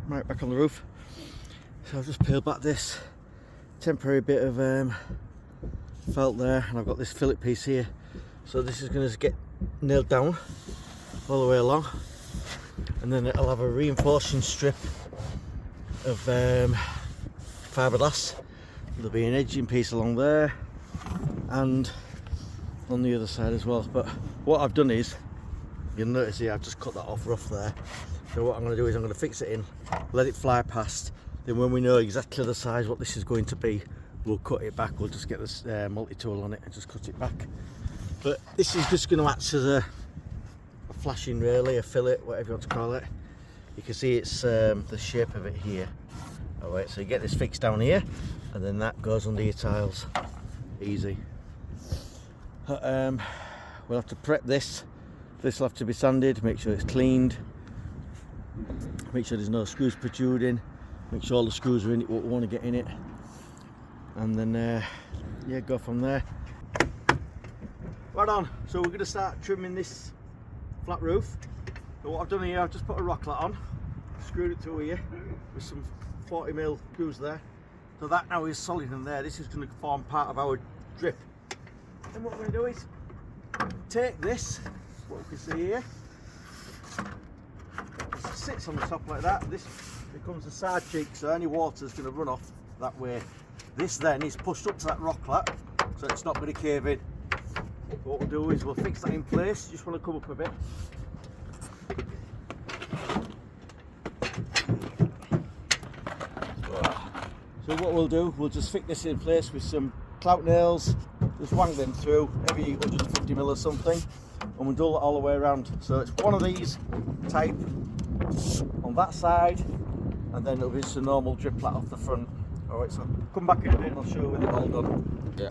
right back on the roof. So I've just peeled back this temporary bit of felt there, and I've got this fillet piece here. So this is going to get nailed down all the way along, and then it'll have a reinforcing strip of fibreglass. There'll be an edging piece along there and on the other side as well. But what I've done is, you'll notice here I've just cut that off rough there. So what I'm going to do is I'm going to fix it in, let it fly past, then when we know exactly the size what this is going to be, we'll cut it back. We'll just get this multi-tool on it and just cut it back. But this is just going to act as a flashing really, a fillet, whatever you want to call it. You can see it's the shape of it here. Alright, so you get this fixed down here, and then that goes under your tiles. Easy. We'll have to prep this. This will have to be sanded, make sure it's cleaned, make sure there's no screws protruding, make sure all the screws are in it what we want to get in it, and then yeah, go from there. Right on, so we're going to start trimming this flat roof. So what I've done here, I've just put a rocklet on, screwed it to here with some 40mm screws there. So that now is solid in there. This is going to form part of our drip. And what we're going to do is take this, what we can see here, it sits on the top like that. This becomes the side cheek, so any water is going to run off that way. This then is pushed up to that rocklet, so it's not going to cave in. What we'll do is we'll fix that in place. Just want to come up a bit. So what we'll do, we'll just fix this in place with some clout nails, just wang them through, maybe 150mm or something, and we'll do it all the way around. So it's one of these type on that side, and then it'll be just a normal drip flat off the front. Alright, so come back in a bit and I'll show you with it all done. Yeah.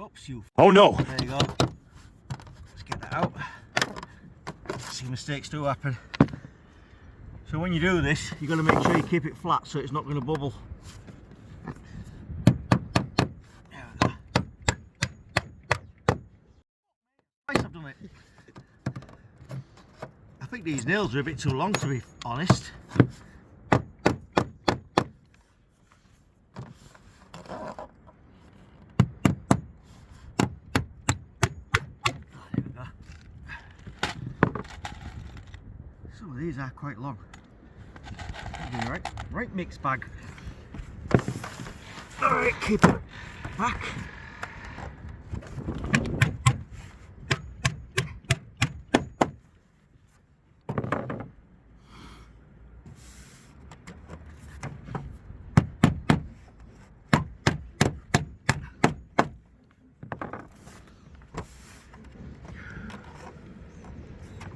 Oops, you. Oh no! There you go. Let's get that out. See, mistakes do happen. So when you do this, you've got to make sure you keep it flat so it's not going to bubble. There we go. Twice I've done it. I think these nails are a bit too long, to be honest. Some of these are quite long. Right mixed bag. Alright, keep it back.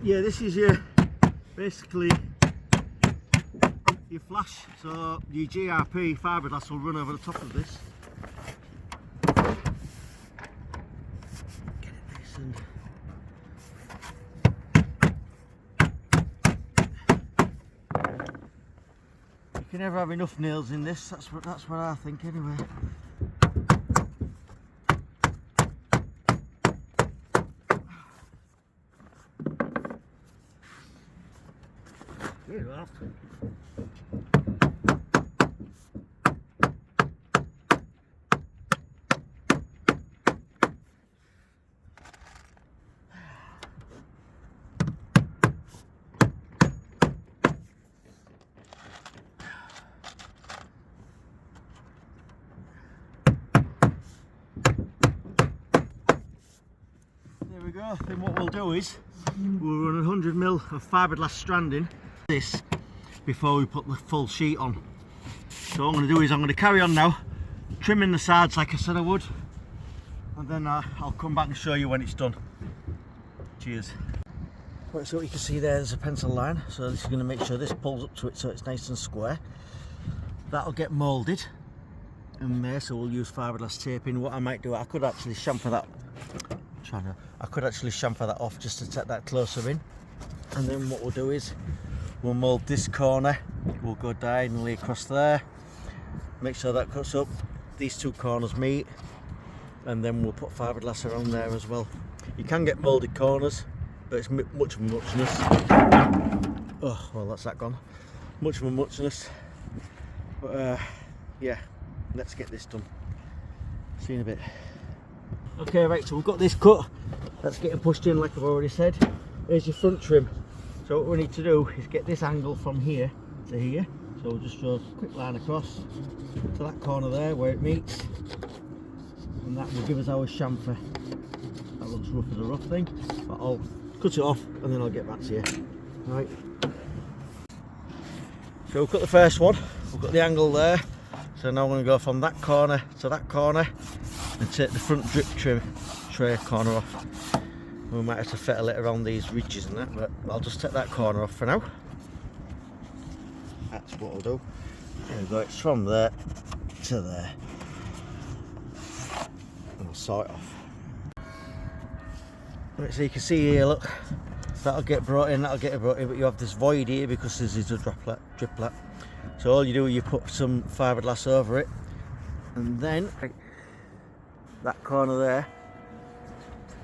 Yeah, this is your basically your flash, so your GRP fibreglass will run over the top of this. Get it nice and you can never have enough nails in this. That's what I think anyway. Here we are. There we go. Then what we'll do is we'll run 100mm of fibreglass stranding this before we put the full sheet on. So what I'm going to do is I'm going to carry on now, trimming the sides like I said I would, and then I'll come back and show you when it's done. Cheers. Right, so what you can see there's a pencil line, so this is going to make sure this pulls up to it so it's nice and square. That'll get moulded in there, so we'll use fibreglass taping. What I might do, I could actually chamfer that. I could actually chamfer that off just to take that closer in, and then what we'll do is we'll mould this corner. We'll go diagonally across there, make sure that cuts up, these two corners meet, and then we'll put fibreglass around there as well. You can get moulded corners, but it's much of a muchness. Oh, well, that's that gone. Much of a muchness. But yeah, let's get this done. See you in a bit. Okay, right, so we've got this cut. Let's get it pushed in like I've already said. Here's your front trim. So what we need to do is get this angle from here to here. So we'll just draw a quick line across to that corner there where it meets. And that will give us our chamfer. That looks rough as a rough thing, but I'll cut it off and then I'll get back to you. Right. So we'll cut the first one. We've got the angle there. So now I'm going to go from that corner to that corner and take the front drip tray corner off. We might have to fettle it around these ridges and that, but I'll just take that corner off for now. That's what I'll do. There we go, it's from there to there. And I'll saw it off. Right, so you can see here, look, that'll get brought in, but you have this void here because this is a driplet. So all you do is you put some fibreglass over it, and then that corner there,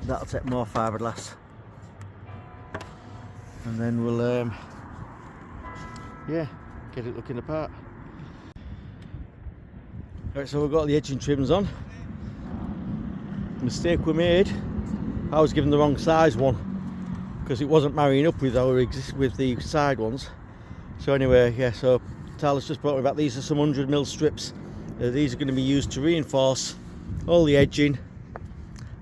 that'll take more fibreglass, and then we'll yeah, get it looking apart. Right, so we've got the edging trims on. The mistake we made, I was given the wrong size one because it wasn't marrying up with the side ones. So anyway, yeah, so Tyler's just brought me back. These are some 100mm strips. These are going to be used to reinforce all the edging,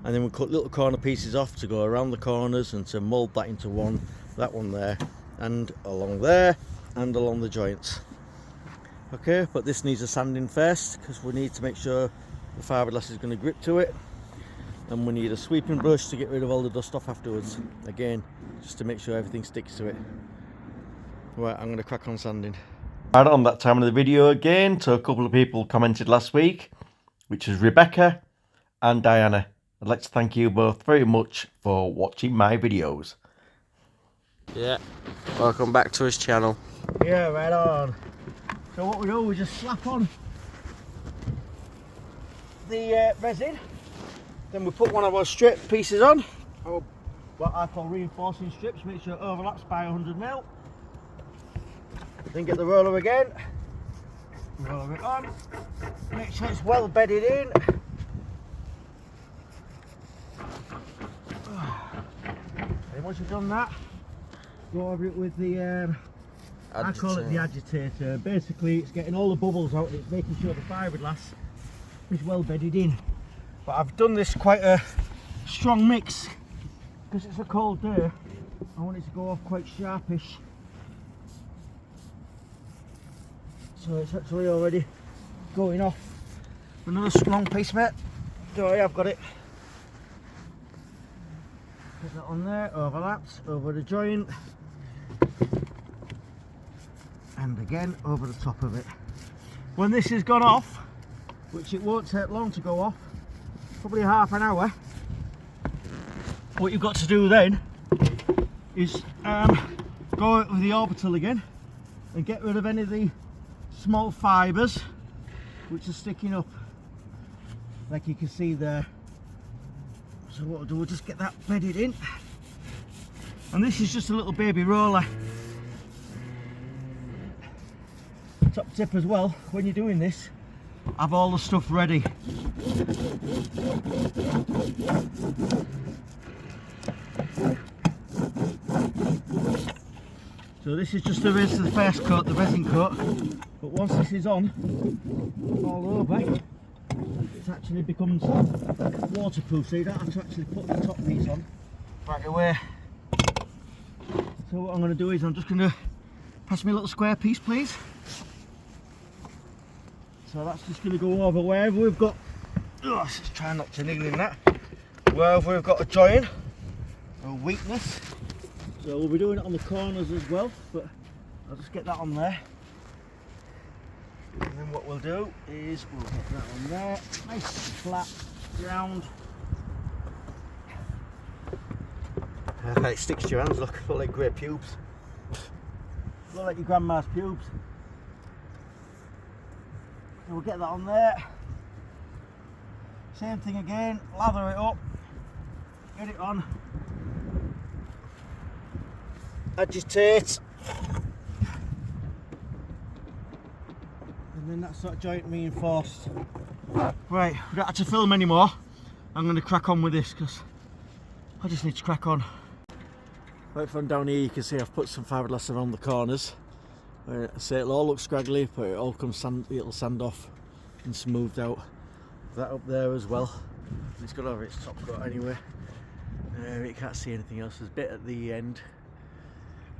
and then we'll cut little corner pieces off to go around the corners and to mould that into one, that one there, and along there, and along the joints. Okay, but this needs a sanding first because we need to make sure the fiberglass is going to grip to it, and we need a sweeping brush to get rid of all the dust off afterwards, again just to make sure everything sticks to it. Right, I'm going to crack on sanding. Right on that time of the video again, so a couple of people commented last week, which is Rebecca and Diana. I'd like to thank you both very much for watching my videos. Yeah, welcome back to his channel. Yeah, right on. So what we do, we just slap on the resin, then we put one of our strip pieces on, or what I call reinforcing strips, make sure it overlaps by 100mm. Then get the roller again, roller it on, make sure it's well bedded in. And once you've done that, go over it with the I call it the agitator. Basically it's getting all the bubbles out, it's making sure the fiberglass is well bedded in. But I've done this quite a strong mix because it's a cold day. I want it to go off quite sharpish. So it's actually already going off. Another strong piece, mate. Don't worry, I've got it. Put that on there, overlaps, over the joint. And again, over the top of it. When this has gone off, which it won't take long to go off, probably half an hour, what you've got to do then is go with the orbital again and get rid of any of the small fibres which are sticking up, like you can see there. So what we'll do, we'll just get that bedded in, and this is just a little baby roller. Top tip as well, when you're doing this, have all the stuff ready. So this is just the first coat, the resin coat, but once this is on all over, it actually becomes waterproof, so you don't have to actually put the top piece on right away. So what I'm going to do is I'm just going to pass me a little square piece, please. So that's just going to go over wherever we've got, let's try not to niggle in that, wherever we've got a joint or weakness. So we'll be doing it on the corners as well, but I'll just get that on there. And then what we'll do is we'll get that on there, nice flat, round. It sticks to your hands, look like grey pubes. Look like your grandma's pubes. So we'll get that on there. Same thing again, lather it up, get it on. agitate, and then that's sort of joint reinforced. Right, we don't have to film anymore. I'm going to crack on with this because I just need to crack on. Right from down here you can see I've put some fiberglass around the corners. So it'll all look scraggly, but it all comes it'll sand off and smoothed out. That up there as well. It's got over its top coat anyway. You can't see anything else. There's a bit at the end.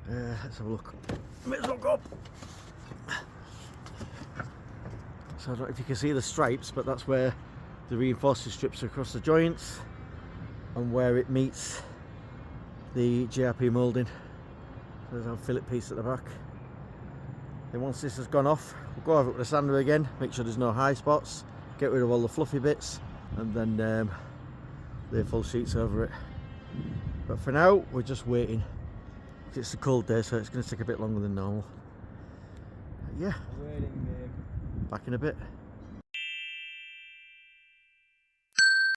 Let's have a look. May as well go up. So I don't know if you can see the stripes, but that's where the reinforcing strips are across the joints and where it meets the GRP moulding. So there's our fillet piece at the back. Then once this has gone off, we'll go over it with a sander again, make sure there's no high spots, get rid of all the fluffy bits, and then lay full sheets over it. But for now, we're just waiting. It's a cold day, so it's going to take a bit longer than normal. But yeah, back in a bit.